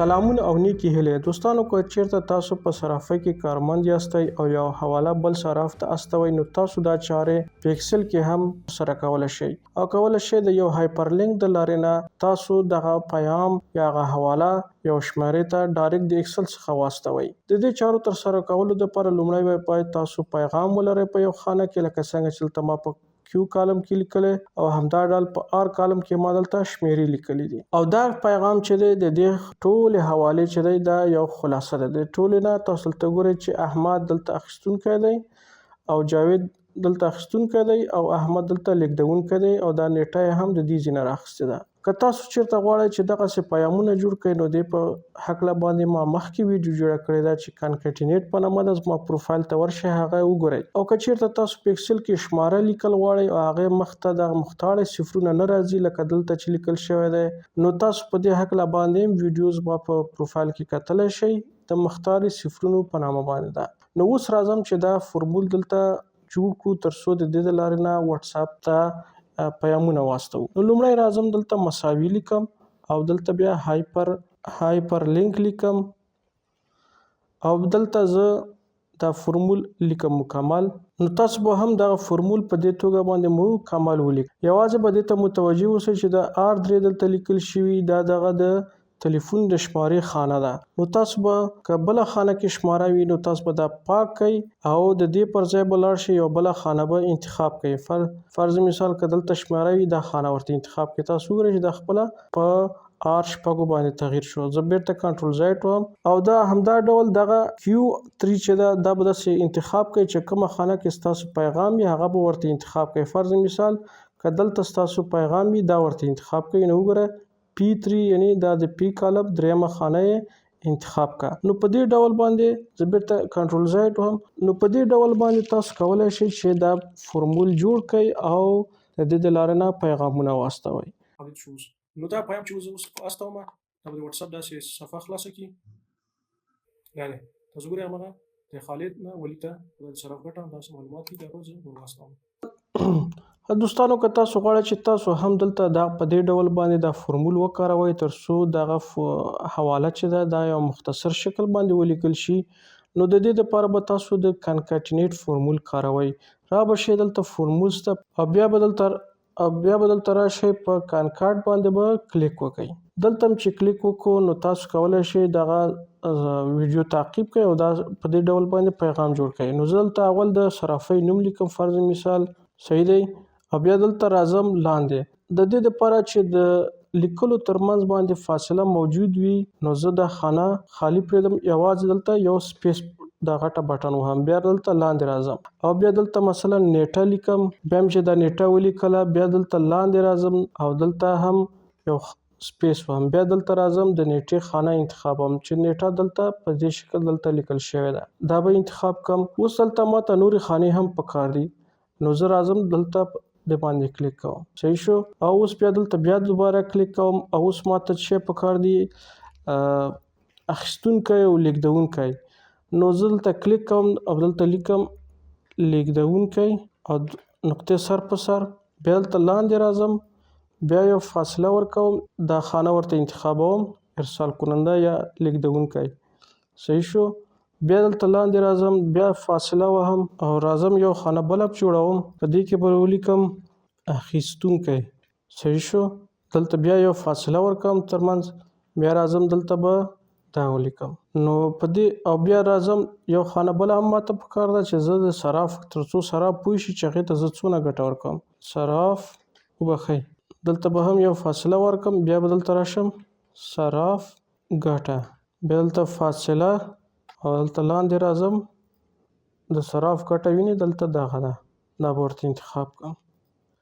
سلامونه او نیکی هیلې دوستانو، که چیرته تاسو په صرافۍ کې کارمند یاستئ او یو حواله بل صراف ته استوئ، نو تاسو دا چارې په ایکسل کې هم سره کولی شئ او کولی شئ د یو هایپرلینک د لارې نه تاسو دغه پیام یا هغه حواله یو شمیرې ته ډایرکټ د ایکسل څخه واستوئ. د دې چارو تر سره کولو دپاره لومړی باید تاسو پیغام ولرئ په یو خانه کې، لکه څنګه چې دلته ما په کیو کالم کې لیکلی او همدا ډول په آر کالم کې ما دلته شمیرې لیکلي دي او دا پیغام چې دی د دې ټولې حوالې چې دی دا یو خلاصه ده. د ټولې نه تاسو دلته ګورئ چې احمد دلته اخیستونکی دی او جاوید دلته اخیستونکی دی او احمد دلته لیږدونکی دی او دا نیټه یې هم د دې ځای نه رااخیستې ده. که تاسو چیرته غواړئ چې دغسې پیامونه جوړ کړئ، نو دې په هکله باندې ما مخکې ویډیو جوړه کړې ده چې کانکټینیټ په نامه ده، زما پروفایل ته ورشئ، هغه وګورئ. او که چیرته تاسو په ایکسل کې شماره لیکل غواړئ او هغې مخ ته دغه مختاړې صفرونه نه راځي لکه دلته چې لیکل شوی دی، نو تاسو په دې هکله باندې هم ویډیو زما په پروفایل کې کتلی شئ، د مختارې صفرونو په نامه باندې ده. نو اوس راځم چې دا فورمول دلته جوړ کړو تر څو د دې د لارې نه واتساپ ته پیامونه واستوو. نو لومړی راځم دلته مساوي لیکم او دلته بیا هایپر لینک لیکم او دلته زه دا فورمول لیکم مکمل. نو تاسو به هم دغه فورمول په دې توګه باندې مکمل ولیکئ. یوازې به دې ته متوجه اوسئ چې د آر 3 دلته لیکل شوي دا دغه د تلیفون د شمارې خانه ده. نو تاسو به که بله خانه کې شماره وي نو تاسو به دا پاک کئ او د دې پر ځای به لاړ شئ یو بله خانه به انتخاب کئ. فرض مثال که دلته شماره وي دا خانه ورته انتخاب کئ. تاسو وګورئ چې دا خپله په آر 6 باندې تغییر شو. زه بیرته کنټرول زیډ وهم او دا همدا ډول دغه کیو 3 چې ده دا به داسې انتخاب کئ چې کومه خانه کې ستاسو پیغام وي هغه به ورته انتخاب کئ. فرض مثال که دلته ستاسو پیغام وي دا ورته انتخاب کئ. نو وګوره P3 یعنی دا د پی کالم دریمه خانه یې انتخاب کا. نو په دې ډول باندې زه بیرته کنټرول زیډ وهم. نو په دې ډول باندې تاسو کولی شئ چې دا فورمول جوړ کړئ او د دې د لارې نه پیغامونه واستوئ. نو دا پیغام چې اوس واستوم دا به د واتساپ داسې صفحه خلاصه کړي، یعنې تاسو ګورئ هماغه د خالد نه ولي ته د صرف ګټه داسې معلومات دي، هغه زه ورواستوم. دوستانو که تاسو غواړئ چې تاسو هم دلته دا په دې ډول باندې دا فورمول وکاروئ تر څو دغه حواله چې ده دا یو مختصر شکل باندې ولیکل شي، نو د دې دپاره به تاسو د کانکټینیټ فورمول کاروئ. را به شئ دلته فورمولز ته او بیا به دلته راشئ په کانکاټ باندې به کلیک وکئ. دلته هم چې کلیک وکړو نو تاسو کولی شئ دغه ویډیو تعقیب کړئ او دا په دې ډول باندې پیغام جوړ کړئ. نو زه دلته اول د صرافۍ نوم لیکم، فرض مثال صحیح دی، او بیا دلته راځم لاندې د دې دپاره چې د لیکلو ترمنځ باندې فاصله موجود وي نو زه دا خانه خالی پرېږدم، یوازې دلته یو سپیس دا غټه بټن وهم، بیا دلته لاندې راځم او بیا دلته مثلا نیټه لیکم، بیا هم چې دا نیټه ولیکله بیا دلته لاندې راځم او دلته هم یو سپیس وهم، بیا دلته راځم د نیټې خانه انتخابم چې نیټه دلته په دې شکل دلته لیکل شوې ده، دا به انتخاب کم. اوس دلته ماته نورې خانې هم پکار دي، نو زه راځم دلته د باندې کلیک کوم، صحیح شو. او اوس بیا دلته بیا دوباره کلیک کوم او اوس ماته څه شی پکار دی اخیستونکی او لیږدونکی. نو زه دلته کلیک کوم او دلته لیکم لیږدونکی او نقطې سر په سر، بیا دلته لاندې راځم بیا یو فاصله ورکوم، دا خانه ورته انتخابوم ارسال کننده یا لیږدونکی، صحیح شو. بیا دلته لاندې راځم بیا فاصله وهم او راځم یو خانه بله جوړوم، په دې کې به ولیکم اخیستونکی، صحیح شو. دلته بیا یو فاصله ورکوم ترمنځ، بیا راځم دلته به دا ولیکم. نو په دې او بیا راځم یو خانه بله هم ماته پکار ده چې زه د صراف تر څو صراف پوه شي چې هغې ته زه څونه ګټه ورکوم، صراف وبښئ، دلته به هم یو فاصله ورکم، بیا به دلته راشم صراف ګټه، بیا دلته فاصله او دلته لاندې راځم د صراف ګټه ویني دلته دغه ده، دا به ورته انتخاب کړم.